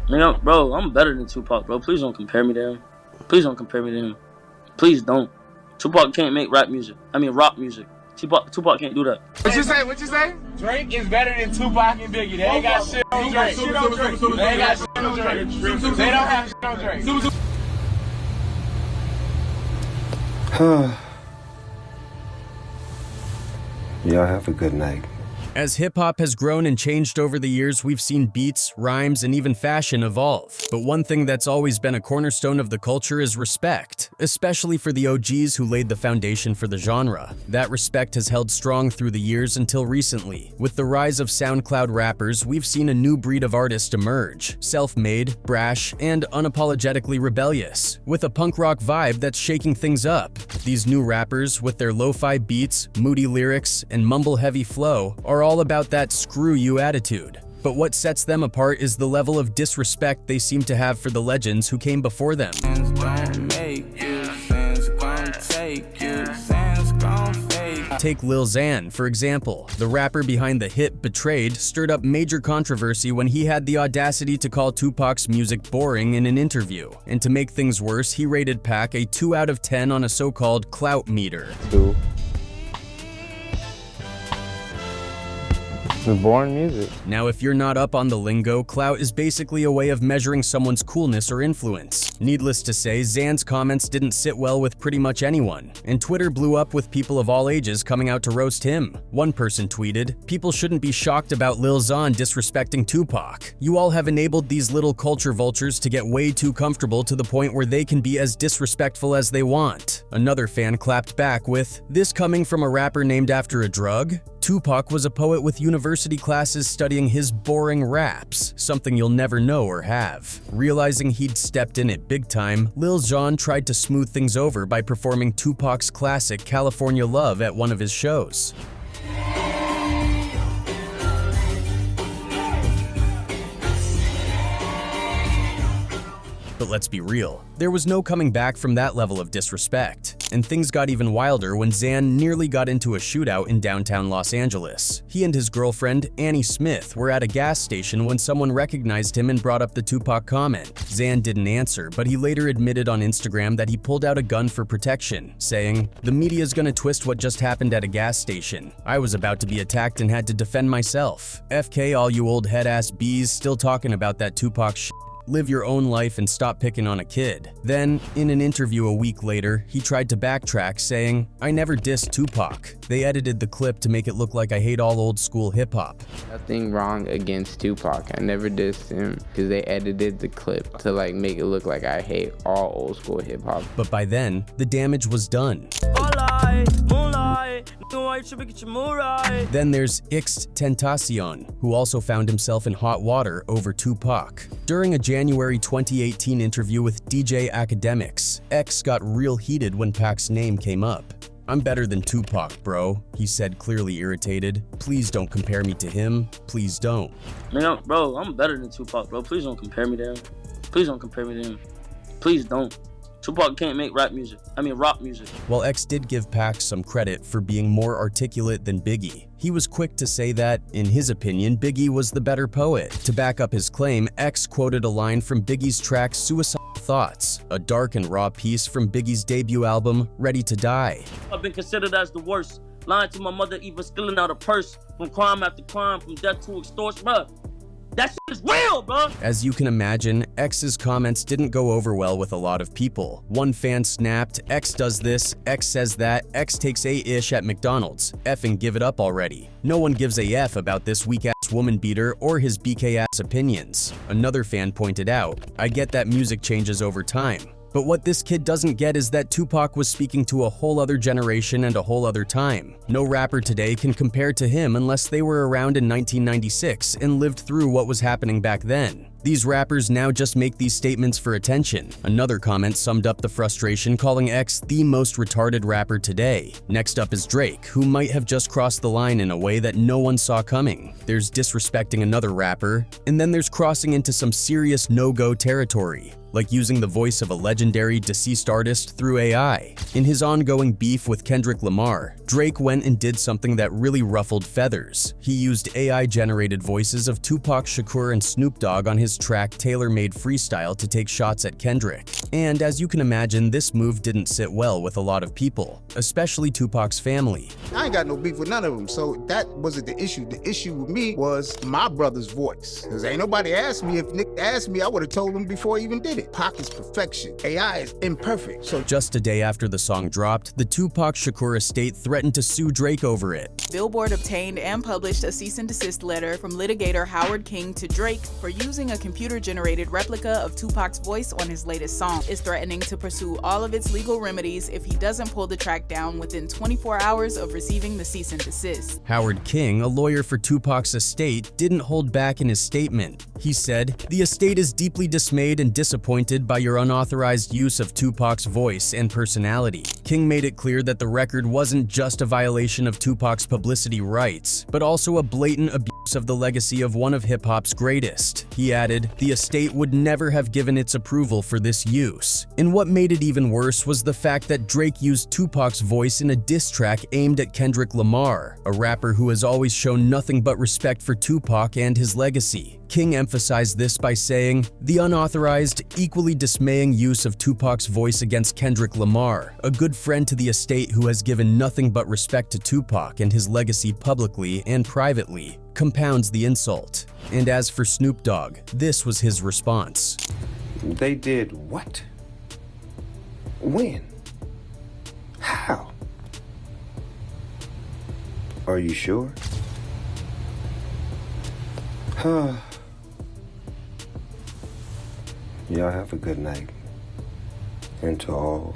Man, bro, I'm better than Tupac, bro. Please don't compare me to him. Please don't compare me to him. Please don't. Tupac can't make rock music. Tupac can't do that. What you say? Drake is better than Tupac and Biggie. They ain't got shit on Drake. They ain't got shit on Drake. They don't have shit on Drake. Y'all have a good night. As hip-hop has grown and changed over the years, we've seen beats, rhymes, and even fashion evolve. But one thing that's always been a cornerstone of the culture is respect, especially for the OGs who laid the foundation for the genre. That respect has held strong through the years until recently. With the rise of SoundCloud rappers, we've seen a new breed of artist emerge, self-made, brash, and unapologetically rebellious, with a punk rock vibe that's shaking things up. These new rappers, with their lo-fi beats, moody lyrics, and mumble-heavy flow, are all about that screw you attitude. But what sets them apart is the level of disrespect they seem to have for the legends who came before them. Take Lil Xan, for example. The rapper behind the hit Betrayed stirred up major controversy when he had the audacity to call Tupac's music boring in an interview. And to make things worse, he rated Pac a 2 out of 10 on a so-called clout meter. It's boring music. Now, if you're not up on the lingo, clout is basically a way of measuring someone's coolness or influence. Needless to say, Xan's comments didn't sit well with pretty much anyone, and Twitter blew up with people of all ages coming out to roast him. One person tweeted, "People shouldn't be shocked about Lil Xan disrespecting Tupac. You all have enabled these little culture vultures to get way too comfortable to the point where they can be as disrespectful as they want." Another fan clapped back with, "This coming from a rapper named after a drug? Tupac was a poet with university classes studying his boring raps, something you'll never know or have." Realizing he'd stepped in it big time, Lil Xan tried to smooth things over by performing Tupac's classic California Love at one of his shows. But let's be real, there was no coming back from that level of disrespect. And things got even wilder when Xan nearly got into a shootout in downtown Los Angeles. He and his girlfriend, Annie Smith, were at a gas station when someone recognized him and brought up the Tupac comment. Xan didn't answer, but he later admitted on Instagram that he pulled out a gun for protection, saying, "The media's gonna twist what just happened at a gas station. I was about to be attacked and had to defend myself. FK all you old head-ass bees still talking about that Tupac shit. Live your own life and stop picking on a kid." Then, in an interview a week later, he tried to backtrack, saying, "I never dissed Tupac. They edited the clip to make it look like I hate all old school hip-hop." Nothing wrong against Tupac. I never dissed him because they edited the clip to make it look like I hate all old school hip-hop. But by then, the damage was done. Then there's XXXTentacion, who also found himself in hot water over Tupac. During a January 2018 interview with DJ Academics, X got real heated when Pac's name came up. "I'm better than Tupac, bro," he said, clearly irritated. "Please don't compare me to him. Please don't." Man, bro, I'm better than Tupac, bro. Please don't compare me to him. Please don't compare me to him. Please don't. Tupac can't make rock music. While X did give Pac some credit for being more articulate than Biggie, he was quick to say that, in his opinion, Biggie was the better poet. To back up his claim, X quoted a line from Biggie's track Suicidal Thoughts, a dark and raw piece from Biggie's debut album, Ready to Die. "I've been considered as the worst. Lying to my mother, even stealing out a purse. From crime after crime, from death to extortion. Bruh, that shit is real, bro." As you can imagine, X's comments didn't go over well with a lot of people. One fan snapped, "X does this, X says that, X takes a ish at McDonald's. Effing give it up already. No one gives a F about this weak-ass woman beater or his BK-ass opinions." Another fan pointed out, "I get that music changes over time. But what this kid doesn't get is that Tupac was speaking to a whole other generation and a whole other time. No rapper today can compare to him unless they were around in 1996 and lived through what was happening back then. These rappers now just make these statements for attention." Another comment summed up the frustration, calling X the most retarded rapper today. Next up is Drake, who might have just crossed the line in a way that no one saw coming. There's disrespecting another rapper, and then there's crossing into some serious no-go territory. like using the voice of a legendary deceased artist through AI. In his ongoing beef with Kendrick Lamar, Drake went and did something that really ruffled feathers. He used AI-generated voices of Tupac Shakur and Snoop Dogg on his track Tailor-Made Freestyle to take shots at Kendrick. And as you can imagine, this move didn't sit well with a lot of people, especially Tupac's family. I ain't got no beef with none of them, so that wasn't the issue. The issue with me was my brother's voice. Because ain't nobody asked me. If Nick asked me, I would have told him before he even did it. Pac is perfection. AI is imperfect. So just a day after the song dropped, the Tupac Shakur estate threatened to sue Drake over it. Billboard obtained and published a cease and desist letter from litigator Howard King to Drake for using a computer-generated replica of Tupac's voice on his latest song. Is threatening to pursue all of its legal remedies if he doesn't pull the track down within 24 hours of receiving the cease and desist. Howard King, a lawyer for Tupac's estate, didn't hold back in his statement. He said, "The estate is deeply dismayed and disappointed by your unauthorized use of Tupac's voice and personality." King made it clear that the record wasn't just a violation of Tupac's publicity rights, but also a blatant abuse of the legacy of one of hip-hop's greatest. He added, "The estate would never have given its approval for this use." And what made it even worse was the fact that Drake used Tupac's voice in a diss track aimed at Kendrick Lamar, a rapper who has always shown nothing but respect for Tupac and his legacy. King emphasized this by saying, "The unauthorized, equally dismaying use of Tupac's voice against Kendrick Lamar, a good friend to the estate who has given nothing but respect to Tupac and his legacy publicly and privately, compounds the insult." And as for Snoop Dogg, this was his response. They did what? When? How? Are you sure? Y'all have a good night. And to all.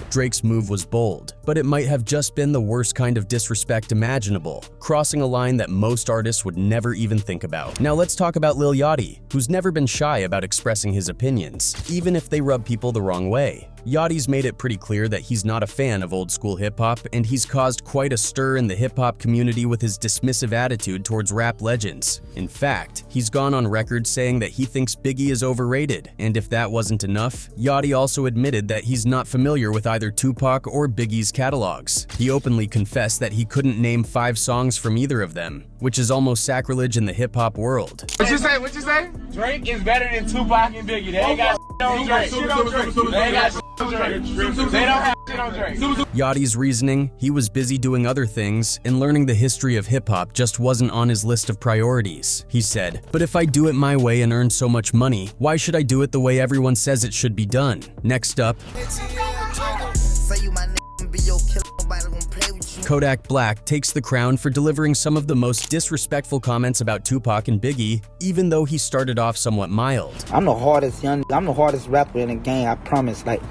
Drake's move was bold, but it might have just been the worst kind of disrespect imaginable, crossing a line that most artists would never even think about. Now let's talk about Lil Yachty, who's never been shy about expressing his opinions, even if they rub people the wrong way. Yachty's made it pretty clear that he's not a fan of old school hip-hop, and he's caused quite a stir in the hip-hop community with his dismissive attitude towards rap legends. In fact, he's gone on record saying that he thinks Biggie is overrated, and if that wasn't enough, Yachty also admitted that he's not familiar with either Tupac or Biggie's catalogs. He openly confessed that he couldn't name 5 songs from either of them, which is almost sacrilege in the hip-hop world. What you say? What you say? Drake is better than Tupac and Biggie. They ain't got on Drake. They ain't got on Drake. They don't have shit on Drake. Yachty's reasoning, he was busy doing other things, and learning the history of hip-hop just wasn't on his list of priorities. He said, "But if I do it my way and earn so much money, why should I do it the way everyone says it should be done?" Next up, Kodak Black takes the crown for delivering some of the most disrespectful comments about Tupac and Biggie, even though he started off somewhat mild. I'm the hardest rapper in the game, I promise. Like,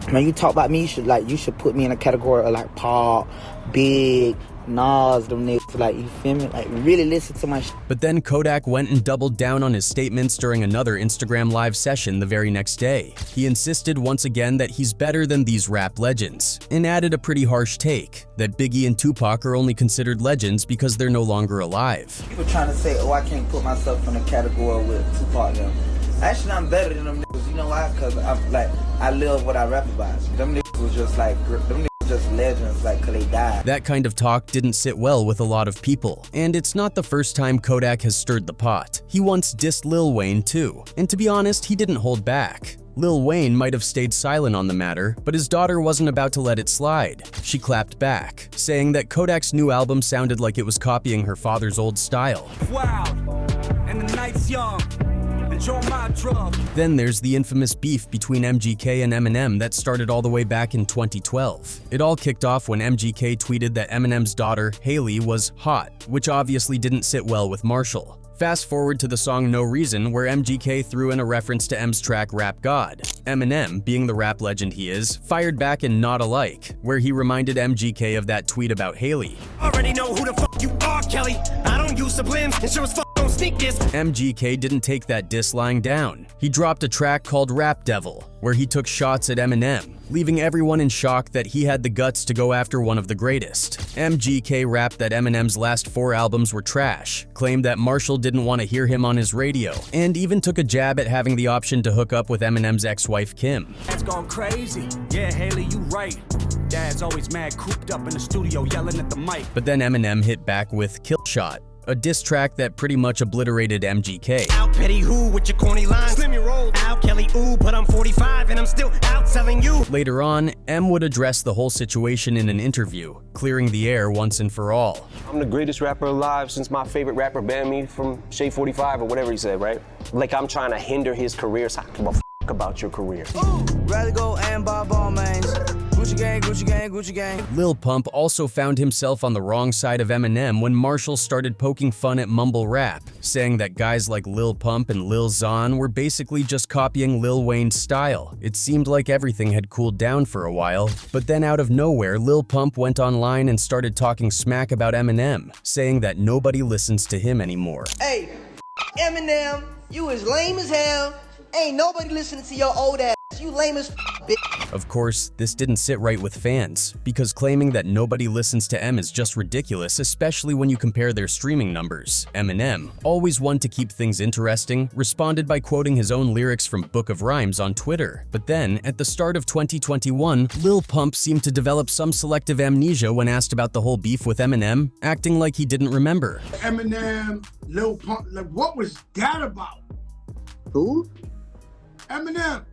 when you talk about me, you should put me in a category of like Paul, Big, Nas, them niggas, like, you feel me? Like, really listen to my shit. But then Kodak went and doubled down on his statements during another Instagram live session the very next day. He insisted once again that he's better than these rap legends, and added a pretty harsh take, that Biggie and Tupac are only considered legends because they're no longer alive. People trying to say, oh, I can't put myself in a category with Tupac now. Actually, I'm better than them niggas. You know why? Because I live what I rap about. Them niggas was just like, them niggas just legends, like, cause they died. That kind of talk didn't sit well with a lot of people, and it's not the first time Kodak has stirred the pot. He once dissed Lil Wayne too, and to be honest, he didn't hold back. Lil Wayne might have stayed silent on the matter, but his daughter wasn't about to let it slide. She clapped back, saying that Kodak's new album sounded like it was copying her father's old style. Wow, and the night's young. Then there's the infamous beef between MGK and Eminem that started all the way back in 2012. It all kicked off when MGK tweeted that Eminem's daughter, Haley, was hot, which obviously didn't sit well with Marshall. Fast forward to the song No Reason, where MGK threw in a reference to M's track Rap God. Eminem, being the rap legend he is, fired back in Not Alike, where he reminded MGK of that tweet about Haley. Already know who the fuck you are, Kelly. I don't use sublims, and sure as fuck don't sneak this. MGK didn't take that diss lying down. He dropped a track called Rap Devil, where he took shots at Eminem, leaving everyone in shock that he had the guts to go after one of the greatest. MGK rapped that Eminem's last 4 albums were trash, claimed that Marshall didn't want to hear him on his radio, and even took a jab at having the option to hook up with Eminem's ex-wife Kim. It's gone crazy. Yeah, Haley, you right. Dad's always mad, cooped up in the studio, yelling at the mic. But then Eminem hit back with Kill Shot, a diss track that pretty much obliterated MGK. Out petty who with your corny lines. Slim your roll. Out Kelly ooh, but I'm 45 and I'm still out selling you. Later on, M would address the whole situation in an interview, clearing the air once and for all. I'm the greatest rapper alive since my favorite rapper banned me from Shade 45 or whatever he said, right? Like I'm trying to hinder his career, so I don't give a f about your career. Ooh, rather go and buy ball mains. Gucci gang, Gucci gang, Gucci gang. Lil Pump also found himself on the wrong side of Eminem when Marshall started poking fun at mumble rap, saying that guys like Lil Pump and Lil Xan were basically just copying Lil Wayne's style. It seemed like everything had cooled down for a while, but then out of nowhere, Lil Pump went online and started talking smack about Eminem, saying that nobody listens to him anymore. Hey, Eminem, you is lame as hell. Ain't nobody listening to your old ass. You lame as bitch. Of course, this didn't sit right with fans, because claiming that nobody listens to M is just ridiculous, especially when you compare their streaming numbers. Eminem, always one to keep things interesting, responded by quoting his own lyrics from Book of Rhymes on Twitter. But then, at the start of 2021, Lil Pump seemed to develop some selective amnesia when asked about the whole beef with Eminem, acting like he didn't remember. Eminem, Lil Pump, like what was that about? Who? Eminem.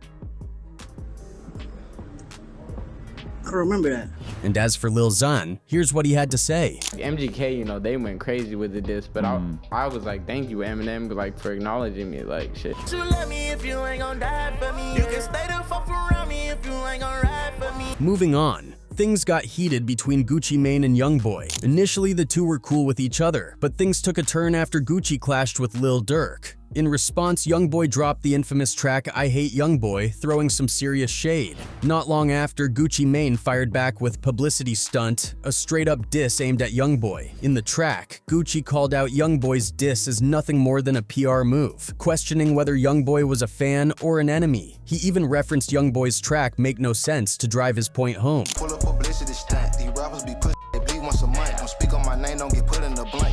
I don't remember that. And as for Lil Xan, here's what he had to say. MGK, you know, they went crazy with the diss, but I was like, thank you, Eminem, like for acknowledging me, like shit. You love me if you ain't gonna die for me. You can stay the fuck around me if you ain't gonna ride for me. Moving on. Things got heated between Gucci Mane and Youngboy. Initially, the two were cool with each other, but things took a turn after Gucci clashed with Lil Durk. In response, Youngboy dropped the infamous track I Hate Youngboy, throwing some serious shade. Not long after, Gucci Mane fired back with Publicity Stunt, a straight-up diss aimed at Youngboy. In the track, Gucci called out Youngboy's diss as nothing more than a PR move, questioning whether Youngboy was a fan or an enemy. He even referenced Youngboy's track Make No Sense to drive his point home. Full of publicity stunt. These rappers be pussy, they bleed once a month. Don't speak on my name, don't get put in the blunt.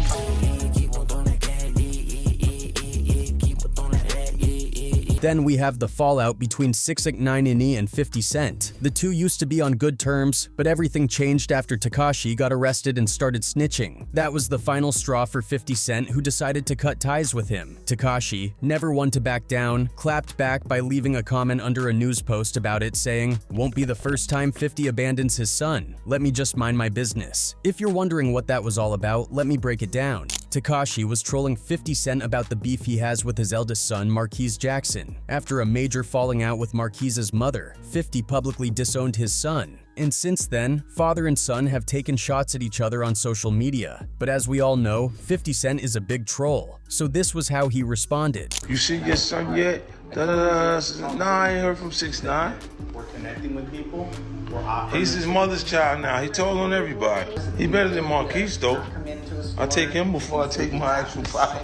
Then we have the fallout between 6ix9ine and 50 Cent. The two used to be on good terms, but everything changed after Tekashi got arrested and started snitching. That was the final straw for 50 Cent, who decided to cut ties with him. Tekashi, never one to back down, clapped back by leaving a comment under a news post about it saying, "Won't be the first time 50 abandons his son. Let me just mind my business." If you're wondering what that was all about, let me break it down. Tekashi was trolling 50 Cent about the beef he has with his eldest son, Marquise Jackson. After a major falling out with Marquise's mother, 50 publicly disowned his son. And since then, father and son have taken shots at each other on social media. But as we all know, 50 Cent is a big troll. So this was how he responded. You see your son yet? Nah, I ain't heard from 6ix9ine. We're connecting with people. He's his mother's child now. He told on everybody. He better than Marquise though. I take him before I take my actual father.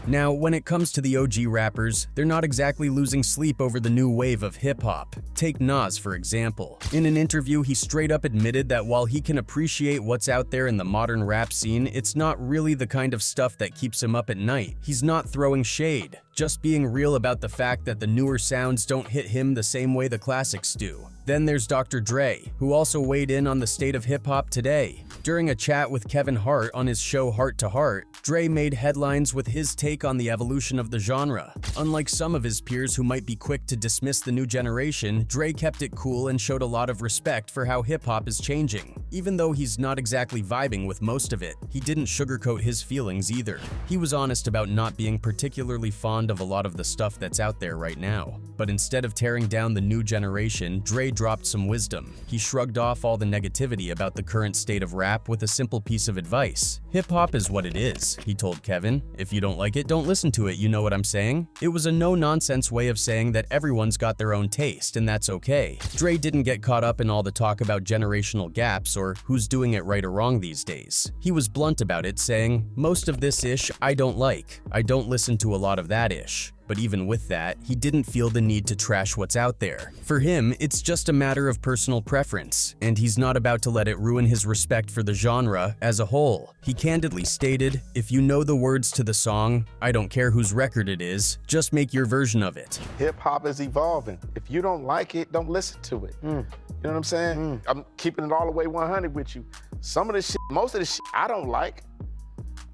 Now, when it comes to the OG rappers, they're not exactly losing sleep over the new wave of hip-hop. Take Nas, for example. In an interview, he straight up admitted that while he can appreciate what's out there in the modern rap scene, it's not really the kind of stuff that keeps him up at night. He's not throwing shade, just being real about the fact that the newer sounds don't hit him the same way the classics do. Then there's Dr. Dre, who also weighed in on the state of hip-hop today. During a chat with Kevin Hart on his show Heart to Heart, Dre made headlines with his take on the evolution of the genre. Unlike some of his peers who might be quick to dismiss the new generation, Dre kept it cool and showed a lot of respect for how hip-hop is changing. Even though he's not exactly vibing with most of it, he didn't sugarcoat his feelings either. He was honest about not being particularly fond fond of a lot of the stuff that's out there right now. But instead of tearing down the new generation, Dre dropped some wisdom. He shrugged off all the negativity about the current state of rap with a simple piece of advice. Hip-hop is what it is, he told Kevin. If you don't like it, don't listen to it, you know what I'm saying? It was a no-nonsense way of saying that everyone's got their own taste, and that's okay. Dre didn't get caught up in all the talk about generational gaps or who's doing it right or wrong these days. He was blunt about it, saying, "Most of this ish I don't like. I don't listen to a lot of that ish." But even with that, he didn't feel the need to trash what's out there. For him, it's just a matter of personal preference, and he's not about to let it ruin his respect for the genre as a whole. He candidly stated, "If you know the words to the song, I don't care whose record it is, just make your version of it." Hip-hop is evolving. If you don't like it, don't listen to it. You know what I'm saying? I'm keeping it all the way 100 with you. Some of the shit, most of the shit I don't like.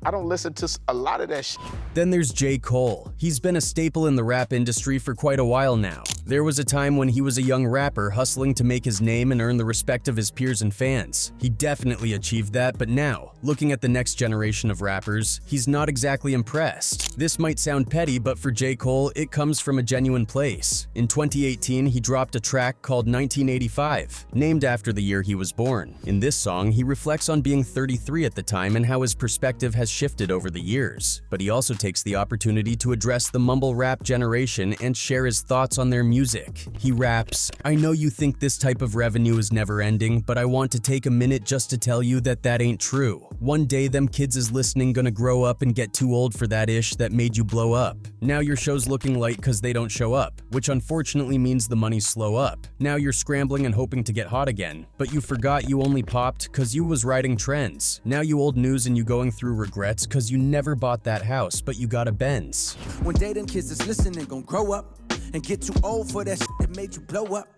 I don't listen to a lot of that shit. Then there's J. Cole. He's been a staple in the rap industry for quite a while now. There was a time when he was a young rapper hustling to make his name and earn the respect of his peers and fans. He definitely achieved that, but now, looking at the next generation of rappers, he's not exactly impressed. This might sound petty, but for J. Cole, it comes from a genuine place. In 2018, he dropped a track called 1985, named after the year he was born. In this song, he reflects on being 33 at the time and how his perspective has shifted over the years. But he also takes the opportunity to address the mumble rap generation and share his thoughts on their music. He raps, "I know you think this type of revenue is never ending, but I want to take a minute just to tell you that that ain't true. One day them kids is listening gonna grow up and get too old for that ish that made you blow up. Now your show's looking light cause they don't show up, which unfortunately means the money's slow up. Now you're scrambling and hoping to get hot again, but you forgot you only popped cause you was riding trends. Now you old news and you going through regrets cause you never bought that house, but you got a Benz. One day them kids is listening gon' grow up and get too old for that shit that made you blow up."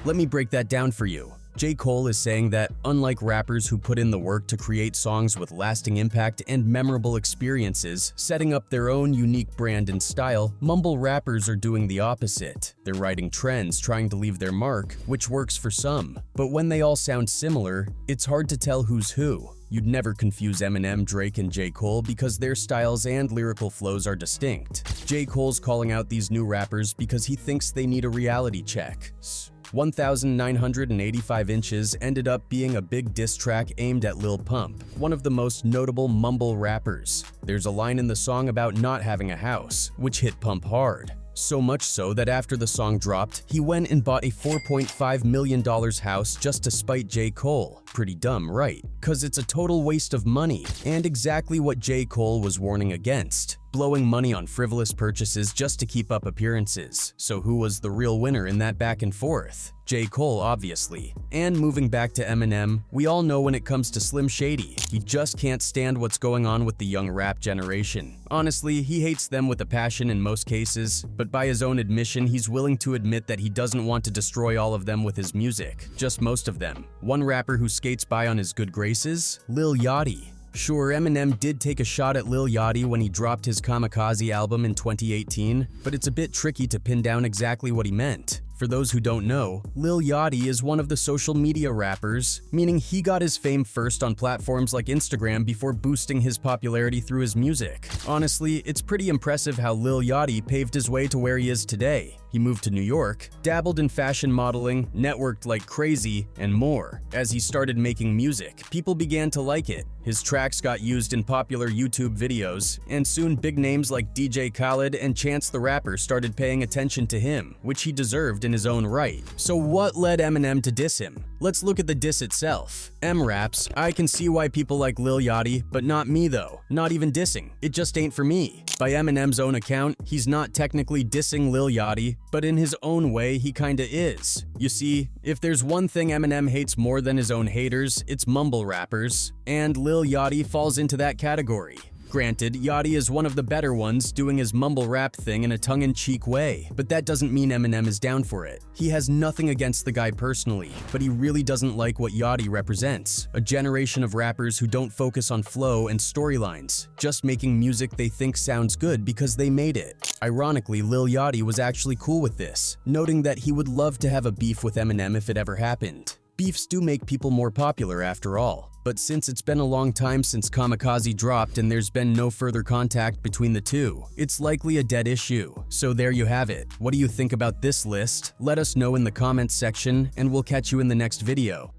Let me break that down for you. J. Cole is saying that, unlike rappers who put in the work to create songs with lasting impact and memorable experiences, setting up their own unique brand and style, mumble rappers are doing the opposite. They're riding trends, trying to leave their mark, which works for some. But when they all sound similar, it's hard to tell who's who. You'd never confuse Eminem, Drake, and J. Cole because their styles and lyrical flows are distinct. J. Cole's calling out these new rappers because he thinks they need a reality check. 1,985 Inches ended up being a big diss track aimed at Lil Pump, one of the most notable mumble rappers. There's a line in the song about not having a house, which hit Pump hard. So much so that after the song dropped, he went and bought a $4.5 million house just to spite J. Cole. Pretty dumb, right? Cause it's a total waste of money, and exactly what J. Cole was warning against. Blowing money on frivolous purchases just to keep up appearances. So who was the real winner in that back and forth? J. Cole, obviously. And moving back to Eminem, we all know when it comes to Slim Shady, he just can't stand what's going on with the young rap generation. Honestly, he hates them with a passion in most cases, but by his own admission, he's willing to admit that he doesn't want to destroy all of them with his music, just most of them. One rapper who skates by on his good graces? Lil Yachty. Sure, Eminem did take a shot at Lil Yachty when he dropped his Kamikaze album in 2018, but it's a bit tricky to pin down exactly what he meant. For those who don't know, Lil Yachty is one of the social media rappers, meaning he got his fame first on platforms like Instagram before boosting his popularity through his music. Honestly, it's pretty impressive how Lil Yachty paved his way to where he is today. He moved to New York, dabbled in fashion modeling, networked like crazy, and more. As he started making music, people began to like it. His tracks got used in popular YouTube videos, and soon big names like DJ Khaled and Chance the Rapper started paying attention to him, which he deserved in his own right. So what led Eminem to diss him? Let's look at the diss itself. M raps, "I can see why people like Lil Yachty, but not me though. Not even dissing. It just ain't for me." By Eminem's own account, he's not technically dissing Lil Yachty, but in his own way, he kinda is. You see, if there's one thing Eminem hates more than his own haters, it's mumble rappers, and Lil Yachty falls into that category. Granted, Yachty is one of the better ones, doing his mumble rap thing in a tongue-in-cheek way, but that doesn't mean Eminem is down for it. He has nothing against the guy personally, but he really doesn't like what Yachty represents, a generation of rappers who don't focus on flow and storylines, just making music they think sounds good because they made it. Ironically, Lil Yachty was actually cool with this, noting that he would love to have a beef with Eminem if it ever happened. Beefs do make people more popular after all. But since it's been a long time since Kamikaze dropped and there's been no further contact between the two, it's likely a dead issue. So there you have it. What do you think about this list? Let us know in the comments section, and we'll catch you in the next video.